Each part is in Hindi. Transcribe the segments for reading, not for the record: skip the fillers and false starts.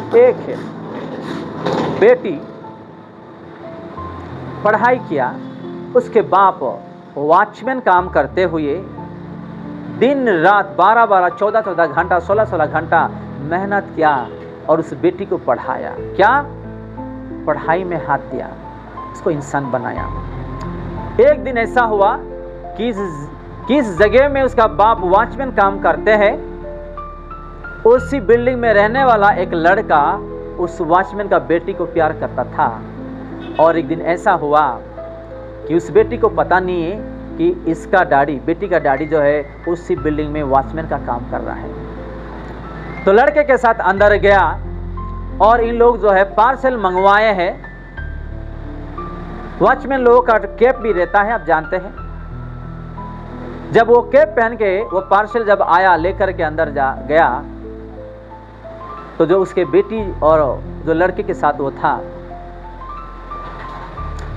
एक है बेटी पढ़ाई किया, उसके बाप वॉचमैन काम करते हुए दिन रात 12-12, 14-14 घंटा, 16-16 घंटा मेहनत किया और उस बेटी को पढ़ाया। क्या? पढ़ाई में हाथ दिया, उसको इंसान बनाया। एक दिन ऐसा हुआ कि किस जगह में उसका बाप वॉचमैन काम करते हैं, उसी बिल्डिंग में रहने वाला एक लड़का उस वॉचमैन का बेटी को प्यार करता था। और एक दिन ऐसा हुआ कि उस बेटी को पता नहीं है कि इसका डैडी, बेटी का डैडी जो है उसी बिल्डिंग में वॉचमैन का काम कर रहा है। तो लड़के के साथ अंदर गया और इन लोग जो है पार्सल मंगवाए हैं। वॉचमैन लोगों का कैप भी रहता है, आप जानते हैं। जब वो कैप पहन के वो पार्सल जब आया लेकर के अंदर गया, तो जो उसके बेटी और जो लड़के के साथ वो था,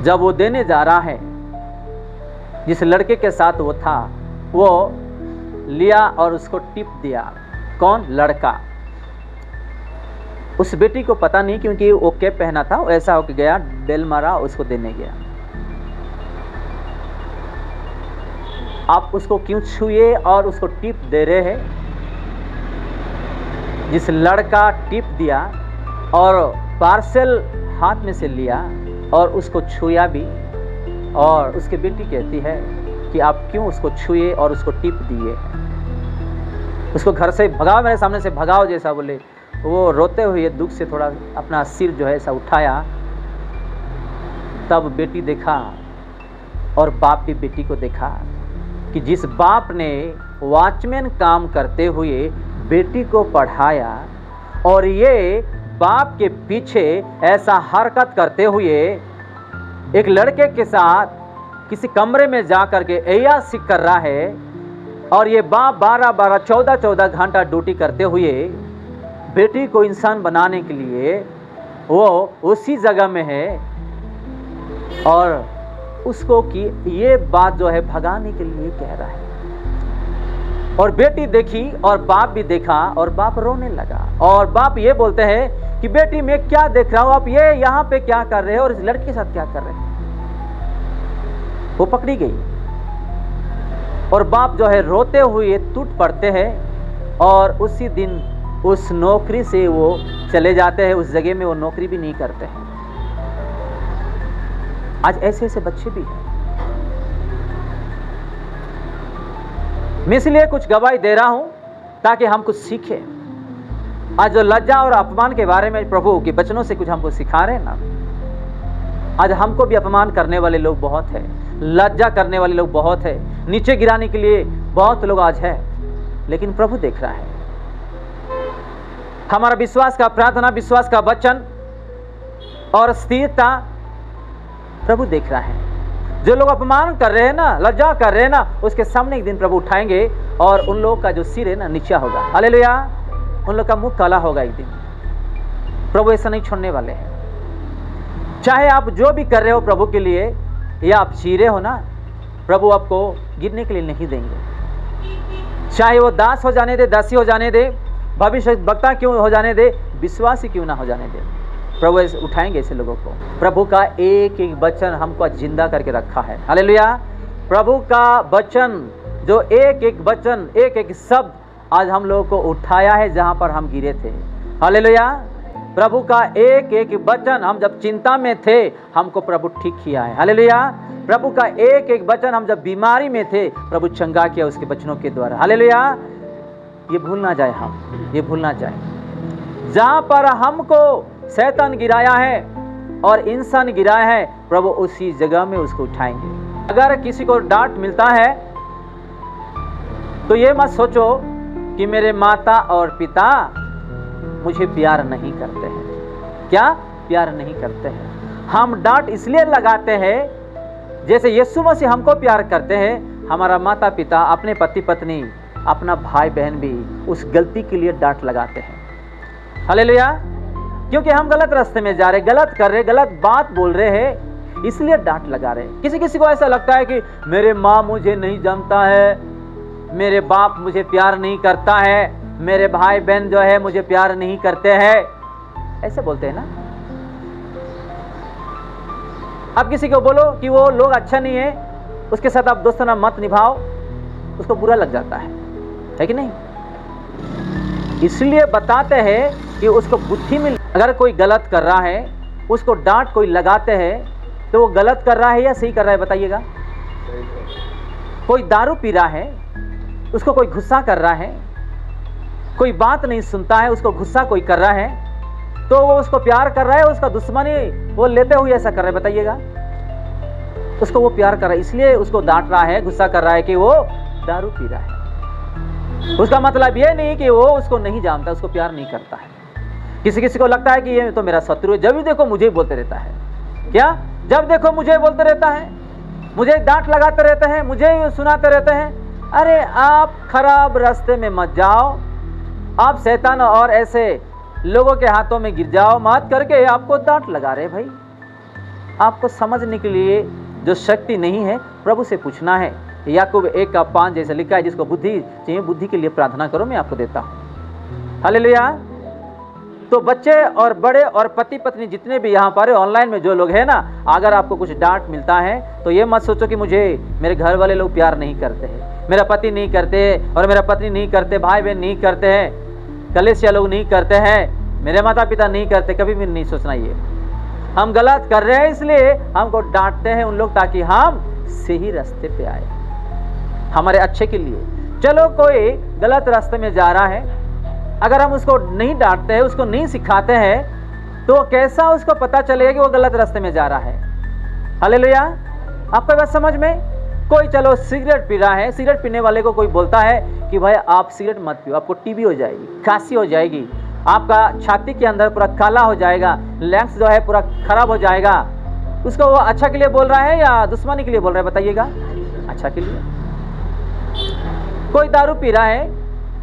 जब वो देने जा रहा है, जिस लड़के के साथ वो था वो लिया और उसको टिप दिया। कौन? लड़का। उस बेटी को पता नहीं, क्योंकि वो कैप पहना था। ऐसा होके गया, बेल मारा, उसको देने गया। आप उसको क्यों छुए और उसको टिप दे रहे हैं? जिस लड़का टिप दिया और पार्सल हाथ में से लिया और उसको छुया भी, और उसकी बेटी कहती है कि आप क्यों उसको छुए और उसको टिप दिए? उसको घर से भगाओ, मेरे सामने से भगाओ जैसा बोले। वो रोते हुए दुख से थोड़ा अपना सिर जो है ऐसा उठाया। तब बेटी देखा और बाप भी बेटी को देखा कि जिस बाप ने वॉचमैन काम करते हुए बेटी को पढ़ाया और ये बाप के पीछे ऐसा हरकत करते हुए एक लड़के के साथ किसी कमरे में जा करके ऐयाशी कर रहा है, और ये बाप 12-12, 14-14 घंटा ड्यूटी करते हुए बेटी को इंसान बनाने के लिए वो उसी जगह में है, और उसको कि ये बात जो है भगाने के लिए कह रहा है। और बेटी देखी और बाप भी देखा और बाप रोने लगा। और बाप ये बोलते हैं कि बेटी मैं क्या देख रहा हूं, आप ये यहाँ पे क्या कर रहे हैं और इस लड़के के साथ क्या कर रहे हैं? वो पकड़ी गई और बाप जो है रोते हुए टूट पड़ते हैं और उसी दिन उस नौकरी से वो चले जाते हैं। उस जगह में वो नौकरी भी नहीं करते हैं। आज ऐसे ऐसे बच्चे भी हैं। मैं इसलिए कुछ गवाही दे रहा हूं ताकि हम कुछ सीखें। आज जो लज्जा और अपमान के बारे में प्रभु के वचनों से कुछ हमको सिखा रहे हैं ना। आज हमको भी अपमान करने वाले लोग बहुत है, लज्जा करने वाले लोग बहुत है, नीचे गिराने के लिए बहुत लोग आज है, लेकिन प्रभु देख रहा है। हमारा विश्वास का प्रार्थना, विश्वास का वचन और स्थिरता प्रभु देख रहा है। जो लोग अपमान कर रहे हैं ना, लज्जा कर रहे हैं ना, उसके सामने एक दिन प्रभु उठाएंगे और उन लोगों का जो सिर है ना नीचा होगा। हालेलुया। उन लोग का मुंह काला होगा एक दिन। प्रभु ऐसा नहीं छोड़ने वाले हैं। चाहे आप जो भी कर रहे हो प्रभु के लिए, या आप चीरे हो ना, प्रभु आपको गिरने के लिए नहीं देंगे। चाहे वो दास हो जाने दे, दासी हो जाने दे, भविष्य वक्ता क्यों हो जाने दे, विश्वासी क्यों ना हो जाने दे, प्रभु ऐसे उठाएंगे ऐसे लोगों को। प्रभु का एक एक वचन हमको जिंदा करके रखा है। हालेलुया। प्रभु का वचन, जो एक एक वचन, एक एक शब्द आज हम लोगों को उठाया है जहां पर हम गिरे थे। हालेलुया। प्रभु का एक एक वचन, हम जब चिंता में थे हमको प्रभु ठीक किया है। हालेलुया। प्रभु का एक एक वचन, हम जब बीमारी में थे प्रभु चंगा किया उसके वचनों के द्वारा। हालेलुया। ये भूल ना जाए, हम ये भूल ना जाए। जहां पर हमको शैतान गिराया है और इंसान गिराया है, प्रभु उसी जगह में उसको उठाएंगे। अगर किसी को डांट मिलता है तो ये मत सोचो कि मेरे माता और पिता मुझे प्यार नहीं करते हैं। क्या? प्यार नहीं करते हैं। हम डांट इसलिए लगाते हैं जैसे यीशु मसीह हमको प्यार करते हैं। हमारा माता पिता, अपने पति पत्नी, अपना भाई बहन भी उस गलती के लिए डांट लगाते हैं। हालेलुया। क्योंकि हम गलत रास्ते में जा रहे, गलत कर रहे, गलत बात बोल रहे हैं, इसलिए डांट लगा रहे हैं। किसी किसी को ऐसा लगता है कि मेरे माँ मुझे नहीं जानता है, मेरे बाप मुझे प्यार नहीं करता है, मेरे भाई बहन जो है मुझे प्यार नहीं करते हैं, ऐसे बोलते हैं ना। आप किसी को बोलो कि वो लोग अच्छा नहीं है, उसके साथ आप दोस्ताना मत निभाओ, उसको बुरा लग जाता है कि नहीं? इसलिए बताते हैं कि उसको बुद्धि मिल। अगर कोई गलत कर रहा है, उसको डांट कोई लगाते हैं, तो वो गलत कर रहा है या सही कर रहा है बताइएगा? कोई दारू पी रहा है, उसको कोई गुस्सा कर रहा है, कोई बात नहीं सुनता है, उसको गुस्सा कोई कर रहा है, तो वो उसको प्यार कर रहा है, उसका दुश्मनी वो लेते हुए ऐसा कर रहा है बताइएगा? उसको वो प्यार कर रहा है, इसलिए उसको डांट रहा है, गुस्सा कर रहा है कि वो दारू पी रहा है। उसका मतलब ये नहीं कि वो उसको नहीं जानता, उसको प्यार नहीं करता है। किसी किसी को लगता है कि ये तो मेरा शत्रु है, जब भी देखो मुझे ही बोलते रहता है। क्या? जब देखो मुझे बोलते रहता है, मुझे डांट लगाते रहते हैं, मुझे ही सुनाते रहते हैं। अरे आप खराब रास्ते में मत जाओ, आप शैतान और ऐसे लोगों के हाथों में गिर जाओ मत करके आपको डांट लगा रहे। भाई आपको समझने के लिए जो शक्ति नहीं है, प्रभु से पूछना है। याकूब 1:5 जैसे लिखा है, जिसको बुद्धि चाहिए बुद्धि के लिए प्रार्थना करो, मैं आपको देता हूँ। हालेलुया। तो बच्चे और बड़े और पति पत्नी जितने भी यहाँ पर ऑनलाइन में जो लोग हैं ना, अगर आपको कुछ डांट मिलता है तो ये मत सोचो कि मुझे मेरे घर वाले लोग प्यार नहीं करते हैं, मेरा पति नहीं करते और मेरा पत्नी नहीं करते, भाई बहन नहीं करते हैं, कलेसिया लोग नहीं करते हैं, मेरे माता पिता नहीं करते। कभी भी नहीं सोचना ये हम गलत कर रहे हैं, इसलिए हमको डांटते हैं उन लोग, ताकि हम सही रास्ते पे आए, हमारे अच्छे के लिए। चलो कोई गलत रास्ते में जा रहा है, अगर हम उसको नहीं डांटते हैं, उसको नहीं सिखाते हैं, तो कैसा उसको पता चलेगा कि वो गलत रास्ते में जा रहा है? हालेलुया। आपको बात समझ में? कोई चलो सिगरेट पी रहा है, सिगरेट पीने वाले को कोई बोलता है कि भाई आप सिगरेट मत पियो, आपको टीबी हो जाएगी, खांसी हो जाएगी, आपका छाती के अंदर पूरा काला हो जाएगा, लंग्स जो है पूरा खराब हो जाएगा। उसको वो अच्छा के लिए बोल रहा है या दुश्मनी के लिए बोल रहा है बताइएगा? अच्छा के लिए। कोई दारू पी रहा है,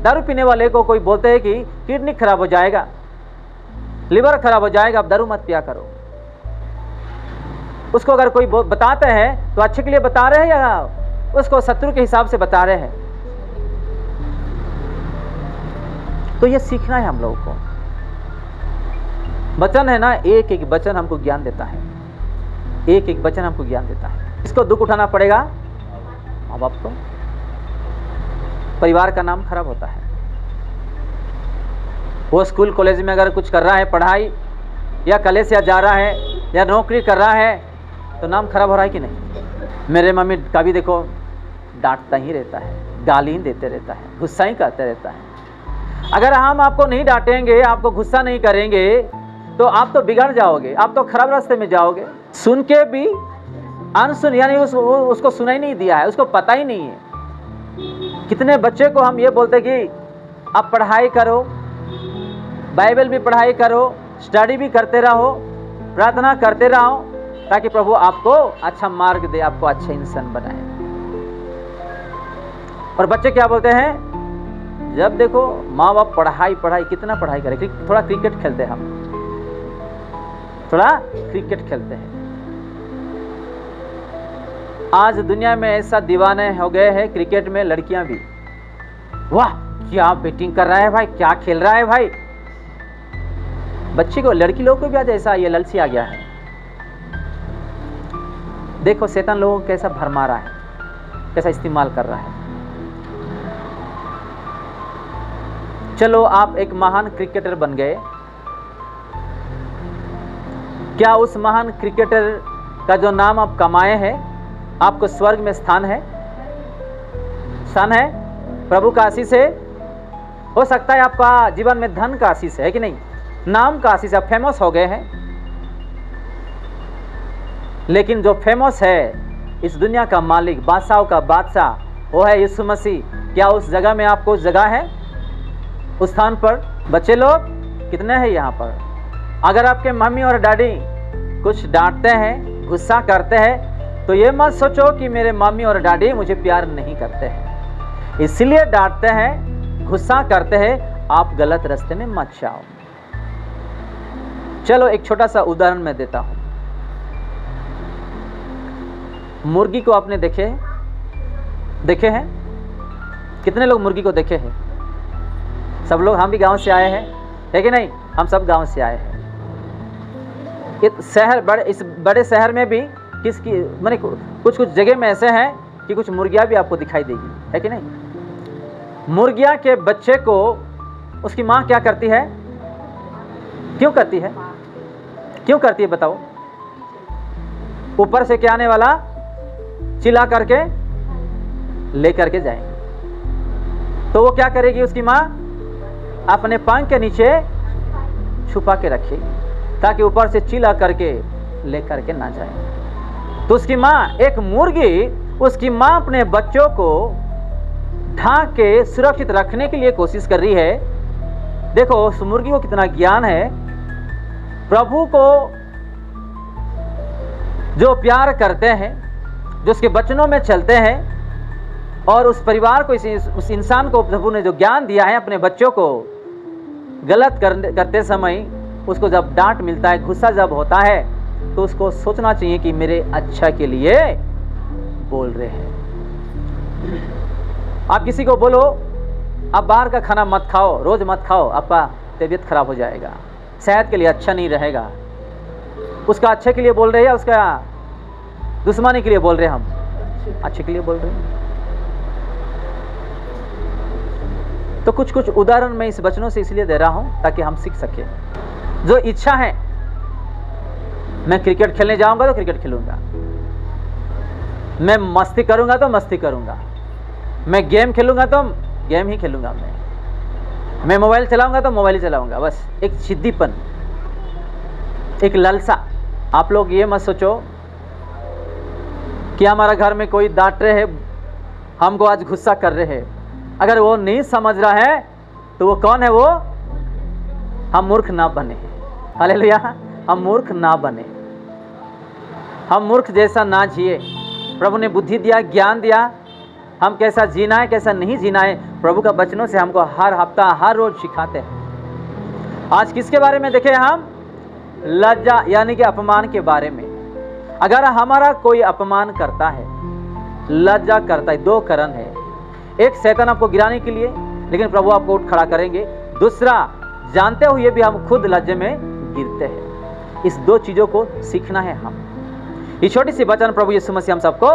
दारू पीने वाले को कोई बोलते हैं कि किडनी खराब हो जाएगा, लिवर खराब हो जाएगा, आप दारू मत पिया करो। उसको अगर कोई बताते हैं तो अच्छे के लिए बता रहे हैं या उसको शत्रु के हिसाब से बता रहे हैं? तो ये सीखना है हम लोगों को। वचन है ना, एक एक वचन हमको ज्ञान देता है, एक एक वचन हमको ज्ञान देता है। इसको दुख उठाना पड़ेगा माँ बाप को, परिवार का नाम खराब होता है। वो स्कूल कॉलेज में अगर कुछ कर रहा है, पढ़ाई या कॉलेज से जा रहा है या नौकरी कर रहा है, तो नाम खराब हो रहा है कि नहीं? मेरे मम्मी का भी देखो डांटता ही रहता है, गाली ही देते रहता है, गुस्सा ही करते रहता है। अगर हम आपको नहीं डांटेंगे, आपको गुस्सा नहीं करेंगे, तो आप तो बिगड़ जाओगे, आप तो खराब रास्ते में जाओगे। सुन के भी अनसुन, यानी उसको सुना ही नहीं दिया है, उसको पता ही नहीं है। कितने बच्चे को हम ये बोलते कि आप पढ़ाई करो, बाइबल भी पढ़ाई करो, स्टडी भी करते रहो, प्रार्थना करते रहो, ताकि प्रभु आपको अच्छा मार्ग दे, आपको अच्छा इंसान बनाए। और बच्चे क्या बोलते हैं? जब देखो माँ बाप पढ़ाई पढ़ाई, कितना पढ़ाई करें, थोड़ा क्रिकेट खेलते हैं, हम थोड़ा क्रिकेट खेलते हैं। आज दुनिया में ऐसा दीवाने हो गए हैं क्रिकेट में, लड़कियां भी, वाह क्या बैटिंग कर रहा है भाई, क्या खेल रहा है भाई। बच्चे को, लड़की लोग को भी आज ऐसा ये लालची आ गया है। देखो शैतान लोगों को कैसा भरमा रहा है, कैसा इस्तेमाल कर रहा है। चलो आप एक महान क्रिकेटर बन गए, क्या उस महान क्रिकेटर का जो नाम आप कमाए हैं, आपको स्वर्ग में स्थान है? स्थान है? प्रभु का आशीष है। हो सकता है आपका जीवन में धन का आशीष है कि नहीं, नाम का आशीष, आप फेमस हो गए हैं। लेकिन जो फेमस है, इस दुनिया का मालिक, बादशाहों का बादशाह, वो है यीशु मसीह। क्या उस जगह में आपको जगह है, उस स्थान पर? बच्चे लोग कितने हैं यहाँ पर? अगर आपके मम्मी और डैडी कुछ डांटते हैं, गुस्सा करते हैं, तो ये मत सोचो कि मेरे मम्मी और डैडी मुझे प्यार नहीं करते हैं, इसलिए डांटते हैं, गुस्सा करते हैं। आप गलत रास्ते में मत जाओ। चलो एक छोटा सा उदाहरण मैं देता हूं। मुर्गी को आपने देखे हैं? कितने लोग मुर्गी को देखे हैं? सब लोग, हम भी गांव से आए हैं, है कि नहीं? हम सब गांव से आए हैं। इस बड़े शहर में भी किसकी माने कुछ जगह में ऐसे हैं कि कुछ मुर्गियां भी आपको दिखाई देगी, है कि नहीं। मुर्गियां के बच्चे को उसकी माँ क्या करती है, क्यों करती है, क्यों करती है बताओ। ऊपर से क्या आने वाला, चिल्ला करके ले करके जाएंगे, तो वो क्या करेगी, उसकी माँ अपने पंख के नीचे छुपा के रखेगी ताकि ऊपर से चिल्ला करके ले करके ना जाए। तो उसकी माँ, एक मुर्गी, उसकी माँ अपने बच्चों को ढांक के सुरक्षित रखने के लिए कोशिश कर रही है। देखो उस मुर्गी को कितना ज्ञान है। प्रभु को जो प्यार करते हैं, जो उसके वचनों में चलते हैं, और उस परिवार को, उस इंसान को प्रभु ने जो ज्ञान दिया है अपने बच्चों को, गलत करते समय उसको जब डांट मिलता है, गुस्सा जब होता है, तो उसको सोचना चाहिए कि मेरे अच्छा के लिए बोल रहे हैं। आप किसी को बोलो आप बाहर का खाना मत खाओ, रोज मत खाओ, आपका तबीयत खराब हो जाएगा, सेहत के लिए अच्छा नहीं रहेगा। उसका अच्छे के लिए बोल रहे हैं या उसका दुश्मनी के लिए बोल रहे हैं? हम अच्छे के लिए बोल रहे हैं। तो कुछ उदाहरण मैं इस वचनों से इसलिए दे रहा हूं ताकि हम सीख सके। जो इच्छा है, मैं क्रिकेट खेलने जाऊंगा तो क्रिकेट खेलूंगा, मैं मस्ती करूंगा तो मस्ती करूंगा, मैं गेम खेलूंगा तो गेम ही खेलूंगा, मैं मोबाइल चलाऊंगा तो मोबाइल ही चलाऊंगा। बस एक जिद्दीपन, एक लालसा। आप लोग ये मत सोचो कि हमारा घर में कोई डांट रहे है, हमको आज गुस्सा कर रहे हैं। अगर वो नहीं समझ रहा है तो वो कौन है? वो हम मूर्ख ना बने। हालेलुया, हम मूर्ख ना बने, हम मूर्ख जैसा ना जिए। प्रभु ने बुद्धि दिया, ज्ञान दिया, हम कैसा जीना है कैसा नहीं जीना है, प्रभु का वचनों से हमको हर हफ्ता हर रोज सिखाते हैं। आज किसके बारे में देखें हम? लज्जा यानी कि अपमान के बारे में। अगर हमारा कोई अपमान करता है, लज्जा करता है, दो कारण है। एक, शैतान आपको गिराने के लिए, लेकिन प्रभु आपको उठ खड़ा करेंगे। दूसरा, जानते हुए भी हम खुद लज्जे में गिरते हैं। इस दो चीजों को सीखना है हम। ये छोटी सी वचन प्रभु यीशु मसीह हम सबको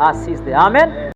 आशीष दे। आमीन।